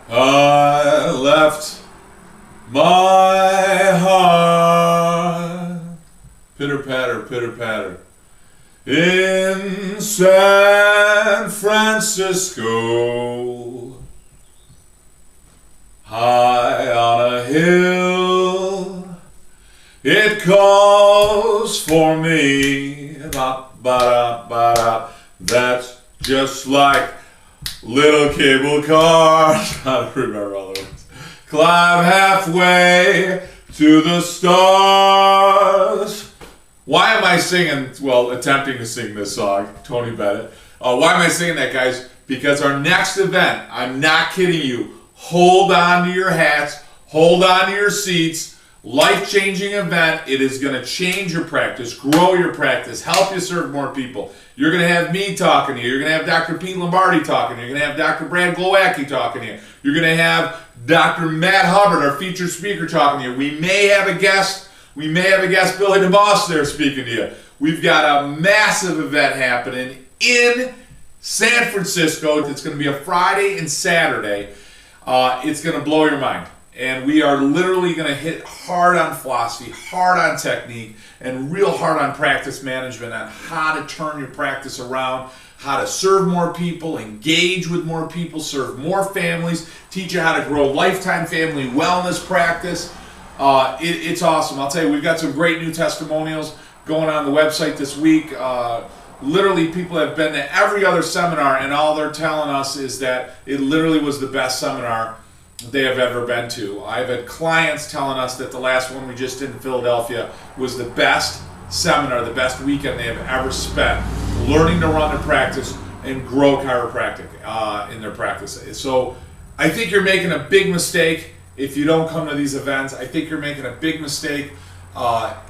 I left my heart pitter patter in San Francisco, high on a hill. It calls for me. That's just like little cable cars. I don't remember all the words. Climb halfway to the stars. Why am I singing, attempting to sing this song, Tony Bennett? Why am I singing that, guys? Because our next event, I'm not kidding you, hold on to your hats, hold on to your seats, life-changing event. It is going to change your practice, grow your practice, help you serve more people. You're going to have me talking to you. You're going to have Dr. Pete Lombardi talking to you. You're going to have Dr. Brad Glowacki talking to you. You're going to have Dr. Matt Hubbard, our featured speaker, talking to you. We may have a guest, Billy DeBoss, there speaking to you. We've got a massive event happening in San Francisco. It's going to be a Friday and Saturday. It's going to blow your mind. And we are literally going to hit hard on philosophy, hard on technique, and real hard on practice management, on how to turn your practice around, how to serve more people, engage with more people, serve more families, teach you how to grow lifetime family wellness practice. It's awesome. I'll tell you, we've got some great new testimonials going on the website this week. Literally, people have been to every other seminar, and all they're telling us is that it literally was the best seminar they have ever been to. I've had clients telling us that the last one we just did in Philadelphia was the best seminar, the best weekend they have ever spent learning to run their practice and grow chiropractic in their practice. So I think you're making a big mistake if you don't come to these events. I think you're making a big mistake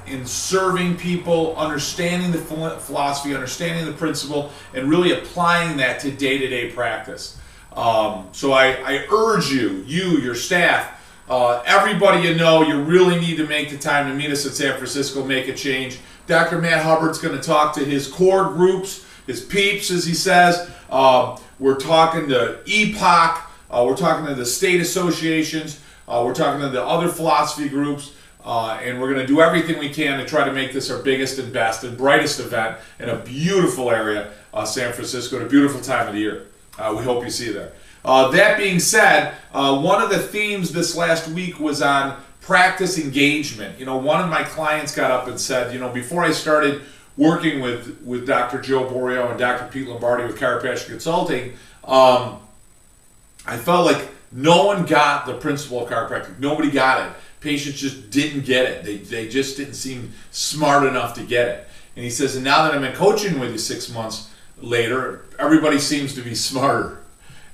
in serving people, understanding the philosophy, understanding the principle, and really applying that to day-to-day practice. So I urge you, your staff, everybody you know, you really need to make the time to meet us at San Francisco, make a change. Dr. Matt Hubbard's going to talk to his core groups, his peeps, as he says. We're talking to EPOC, we're talking to the state associations, we're talking to the other philosophy groups, and we're going to do everything we can to try to make this our biggest and best and brightest event in a beautiful area, San Francisco, at a beautiful time of the year. We hope you see you there. That being said, one of the themes this last week was on practice engagement. One of my clients got up and said, before I started working with Dr. Joe Borio and Dr. Pete Lombardi with Chiropassion Consulting, I felt like no one got the principle of chiropractic. Nobody got it. Patients just didn't get it. They just didn't seem smart enough to get it. And he says, and now that I'm in coaching with you 6 months later, everybody seems to be smarter.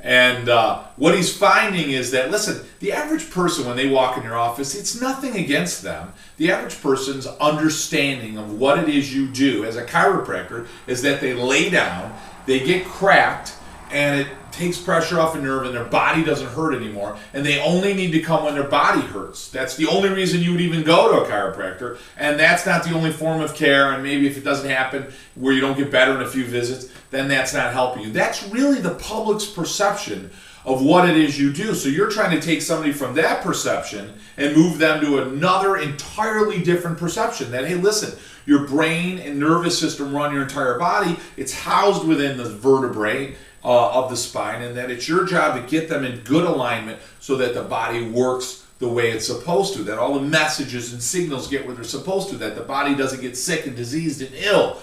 And what he's finding is that, listen, the average person, when they walk in your office, it's nothing against them. The average person's understanding of what it is you do as a chiropractor is that they lay down, they get cracked, and it takes pressure off a nerve and their body doesn't hurt anymore, and they only need to come when their body hurts. That's the only reason you would even go to a chiropractor, and that's not the only form of care. And maybe if it doesn't happen where you don't get better in a few visits, then that's not helping you. That's really the public's perception of what it is you do. So you're trying to take somebody from that perception and move them to another entirely different perception that, hey, listen, your brain and nervous system run your entire body. It's housed within the vertebrae of the spine, and that it's your job to get them in good alignment so that the body works the way it's supposed to, that all the messages and signals get where they're supposed to, that the body doesn't get sick and diseased and ill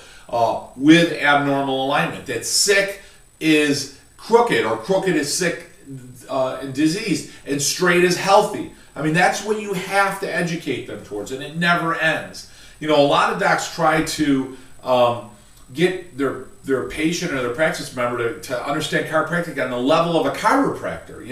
with abnormal alignment, that sick is crooked or crooked is sick and diseased, and straight is healthy. I mean, that's what you have to educate them towards, and it never ends. A lot of docs try to get their patient or their practice member to understand chiropractic on the level of a chiropractor,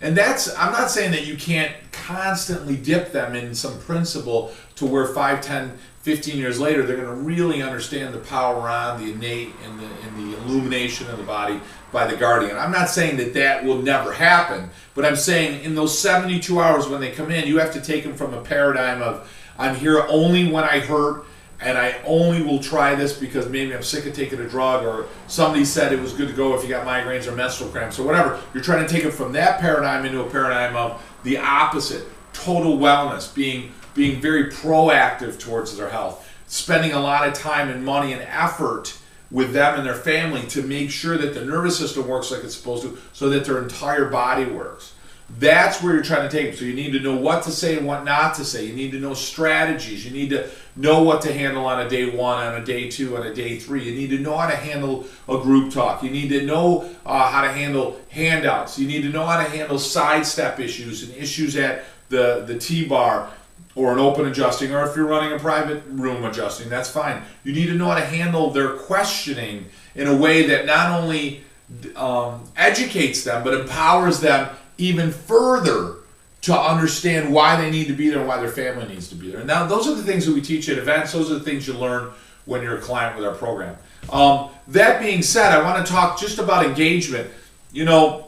and that's, I'm not saying that you can't constantly dip them in some principle to where 5, 10, 15 years later they're going to really understand the power on, the innate, and the illumination of the body by the guardian. I'm not saying that will never happen, but I'm saying in those 72 hours when they come in, you have to take them from a paradigm of, I'm here only when I hurt, and I only will try this because maybe I'm sick of taking a drug, or somebody said it was good to go if you got migraines or menstrual cramps or whatever. You're trying to take it from that paradigm into a paradigm of the opposite, total wellness, being very proactive towards their health, spending a lot of time and money and effort with them and their family to make sure that the nervous system works like it's supposed to, so that their entire body works. That's where you're trying to take them. So you need to know what to say and what not to say. You need to know strategies. You need to know what to handle on a day 1, on a day 2, on a day 3. You need to know how to handle a group talk. You need to know how to handle handouts. You need to know how to handle sidestep issues and issues at the T-bar or an open adjusting, or if you're running a private room adjusting, that's fine. You need to know how to handle their questioning in a way that not only educates them, but empowers them even further to understand why they need to be there and why their family needs to be there. And now those are the things that we teach at events. Those are the things you learn when you're a client with our program. That being said, I want to talk just about engagement. You know,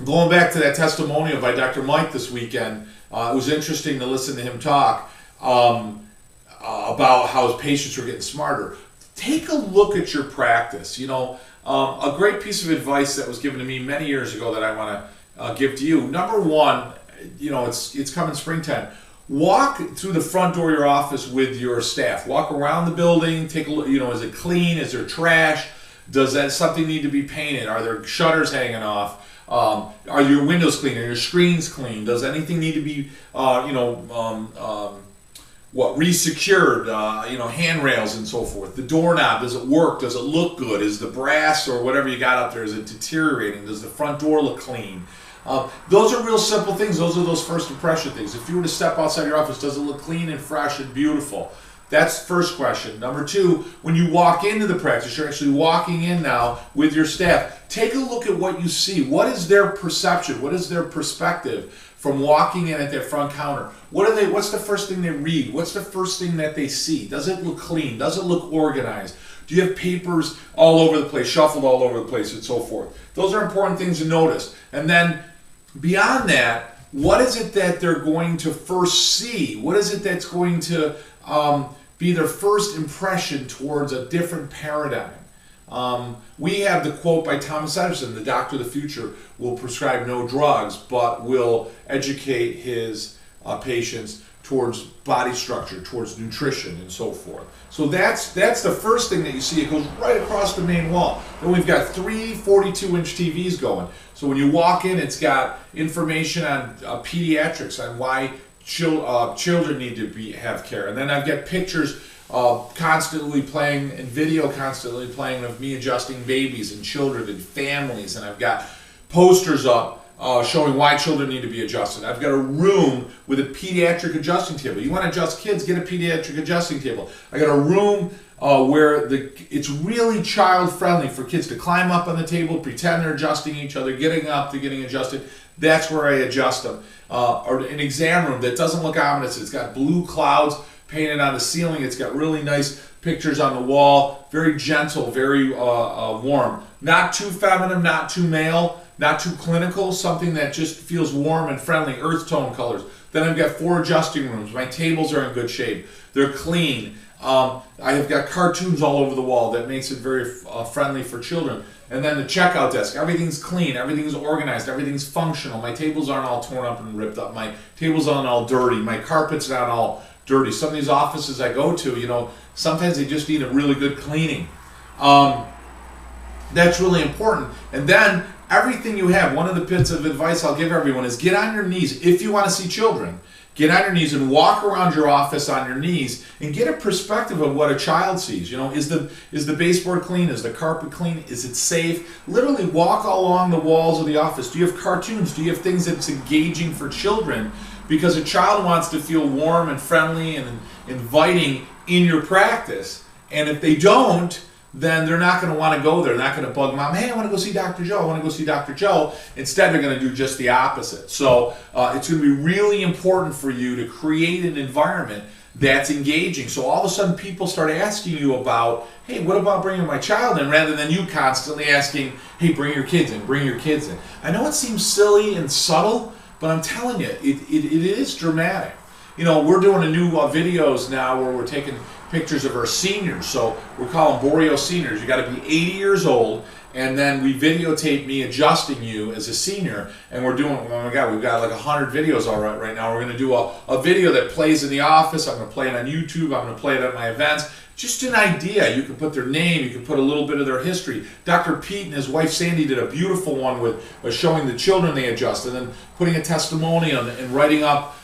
going back to that testimonial by Dr. Mike this weekend, it was interesting to listen to him talk about how his patients were getting smarter. Take a look at your practice. You know, a great piece of advice that was given to me many years ago that I want to give to you. Number one, you know, it's coming springtime. Walk through the front door of your office with your staff. Walk around the building. Take a look. You know, is it clean? Is there trash? Does that something need to be painted? Are there shutters hanging off? Are your windows clean? Are your screens clean? Does anything need to be, resecured? Handrails and so forth. The doorknob, does it work? Does it look good? Is the brass or whatever you got up there, is it deteriorating? Does the front door look clean? Those are real simple things. Those are those first impression things. If you were to step outside your office, does it look clean and fresh and beautiful? That's the first question. Number two, when you walk into the practice, you're actually walking in now with your staff. Take a look at what you see. What is their perception? What is their perspective from walking in at that front counter? What's the first thing they read? What's the first thing that they see? Does it look clean? Does it look organized? Do you have papers all over the place, shuffled all over the place, and so forth? Those are important things to notice. And then beyond that, what is it that they're going to first see? What is it that's going to be their first impression towards a different paradigm? We have the quote by Thomas Edison: the doctor of the future will prescribe no drugs, but will educate his patients towards body structure, towards nutrition, and so forth. So that's the first thing that you see. It goes right across the main wall. Then we've got 3 42-inch TVs going. So when you walk in, it's got information on pediatrics, on why children need to have care. And then I've got pictures constantly playing and video constantly playing of me adjusting babies and children and families. And I've got posters up showing why children need to be adjusted. I've got a room with a pediatric adjusting table. You want to adjust kids, get a pediatric adjusting table. I got a room where it's really child friendly for kids to climb up on the table, pretend they're adjusting each other, getting up to getting adjusted. That's where I adjust them. Or an exam room that doesn't look ominous. It's got blue clouds painted on the ceiling. It's got really nice pictures on the wall. Very gentle, very warm. Not too feminine, not too male, not too clinical. Something that just feels warm and friendly, earth tone colors. Then I've got 4 adjusting rooms. My tables are in good shape. They're clean. I have got cartoons all over the wall that makes it very friendly for children. And then the checkout desk, everything's clean, everything's organized, everything's functional. My tables aren't all torn up and ripped up. My tables aren't all dirty. My carpet's not all dirty. Some of these offices I go to, sometimes they just need a really good cleaning. That's really important. And then everything you have, one of the bits of advice I'll give everyone is get on your knees. If you want to see children, get on your knees and walk around your office on your knees and get a perspective of what a child sees. Is the baseboard clean? Is the carpet clean? Is it safe? Literally walk along the walls of the office. Do you have cartoons? Do you have things that's engaging for children? Because a child wants to feel warm and friendly and inviting in your practice. And if they don't, then they're not going to want to go there. They're not going to bug mom, hey, I want to go see Dr. Joe. I want to go see Dr. Joe. Instead, they're going to do just the opposite. So it's going to be really important for you to create an environment that's engaging. So all of a sudden, people start asking you about, hey, what about bringing my child in? Rather than you constantly asking, hey, bring your kids in, bring your kids in. I know it seems silly and subtle, but I'm telling you, it is dramatic. We're doing a new videos now where we're taking pictures of our seniors. So we call them Borio seniors. You got to be 80 years old, and then we videotape me adjusting you as a senior. And we're doing, oh my God, we've got like 100 videos all right now. We're going to do a video that plays in the office. I'm going to play it on YouTube. I'm going to play it at my events. Just an idea. You can put their name, you can put a little bit of their history. Dr. Pete and his wife Sandy did a beautiful one with showing the children they adjust, and then putting a testimonial and writing up,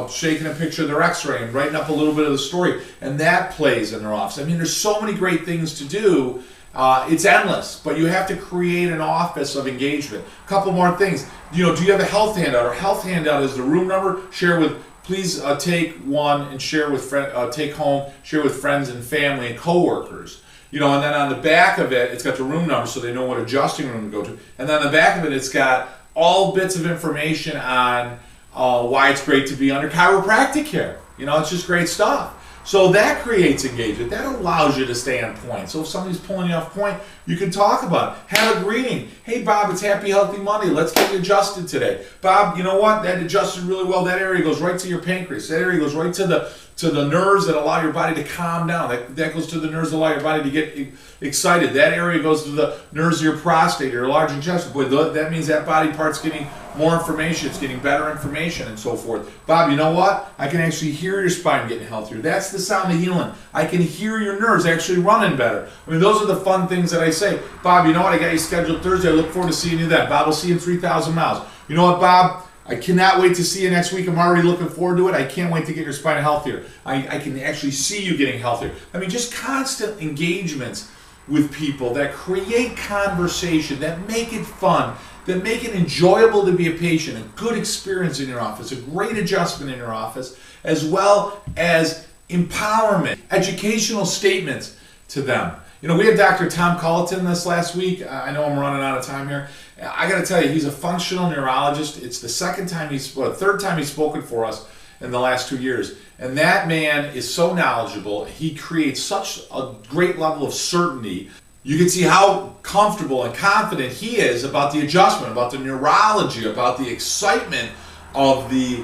shaking a picture of their x-ray and writing up a little bit of the story. And that plays in their office. I mean, there's so many great things to do. It's endless, but you have to create an office of engagement. A couple more things. Do you have a health handout? Our health handout is the room number. Share with, please take one and share with take home, share with friends and family and coworkers. And then on the back of it, it's got the room number so they know what adjusting room to go to. And then on the back of it, it's got all bits of information on why it's great to be under chiropractic care. It's just great stuff. So that creates engagement. That allows you to stay on point. So if somebody's pulling you off point, you can talk about it. Have a greeting. Hey, Bob, it's Happy Healthy Monday. Let's get you adjusted today. Bob, you know what? That adjusted really well. That area goes right to your pancreas. That area goes right to the nerves that allow your body to calm down. That goes to the nerves that allow your body to get excited. That area goes to the nerves of your prostate, your large intestine. Boy, that means that body part's getting more information. It's getting better information and so forth. Bob, you know what? I can actually hear your spine getting healthier. That's the sound of healing. I can hear your nerves actually running better. I mean, those are the fun things that I say. Bob, you know what? I got you scheduled Thursday. I look forward to seeing you then. Bob, I'll see you in 3,000 miles. You know what, Bob? I cannot wait to see you next week. I'm already looking forward to it. I can't wait to get your spine healthier. I can actually see you getting healthier. I mean, just constant engagements with people that create conversation, that make it fun, that make it enjoyable to be a patient, a good experience in your office, a great adjustment in your office, as well as empowerment, educational statements to them. We had Dr. Tom Culleton this last week. I know I'm running out of time here. I got to tell you, he's a functional neurologist. It's the third time he's spoken for us in the last 2 years. And that man is so knowledgeable. He creates such a great level of certainty. You can see how comfortable and confident he is about the adjustment, about the neurology, about the excitement of the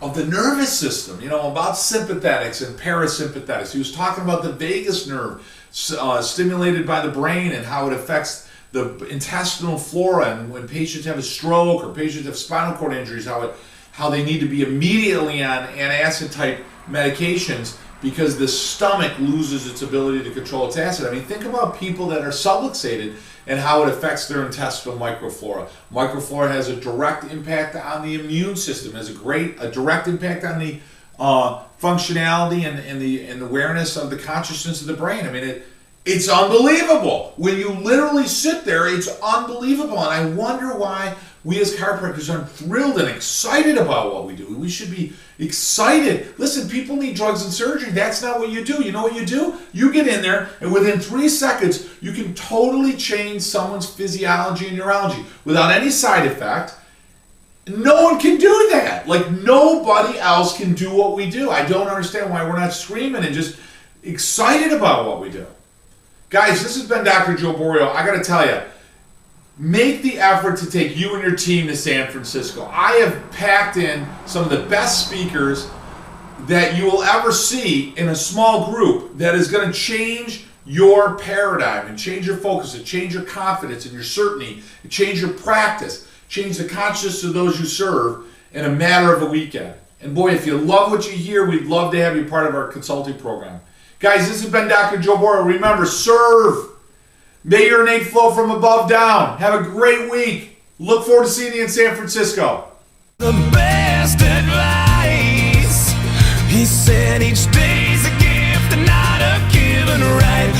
nervous system, about sympathetics and parasympathetics. He was talking about the vagus nerve stimulated by the brain and how it affects the intestinal flora, and when patients have a stroke or patients have spinal cord injuries, how they need to be immediately on antacid type medications because the stomach loses its ability to control its acid. I mean, think about people that are subluxated and how it affects their intestinal microflora. Microflora has a direct impact on the immune system, has a direct impact on the functionality and the awareness of the consciousness of the brain. I mean, it's unbelievable. When you literally sit there, it's unbelievable. And I wonder why we as chiropractors aren't thrilled and excited about what we do. We should be excited. Listen, people need drugs and surgery. That's not what you do. You know what you do? You get in there, and within 3 seconds, you can totally change someone's physiology and neurology without any side effect. No one can do that. Like, nobody else can do what we do. I don't understand why we're not screaming and just excited about what we do. Guys, this has been Dr. Joe Borio. I got to tell you, make the effort to take you and your team to San Francisco. I have packed in some of the best speakers that you will ever see in a small group that is going to change your paradigm and change your focus and change your confidence and your certainty and change your practice, change the consciousness of those you serve in a matter of a weekend. And boy, if you love what you hear, we'd love to have you part of our consulting program. Guys, this has been Dr. Joe Borio. Remember, serve. May your innate flow from above down. Have a great week. Look forward to seeing you in San Francisco. The best advice. He said each day's a gift and not a given right.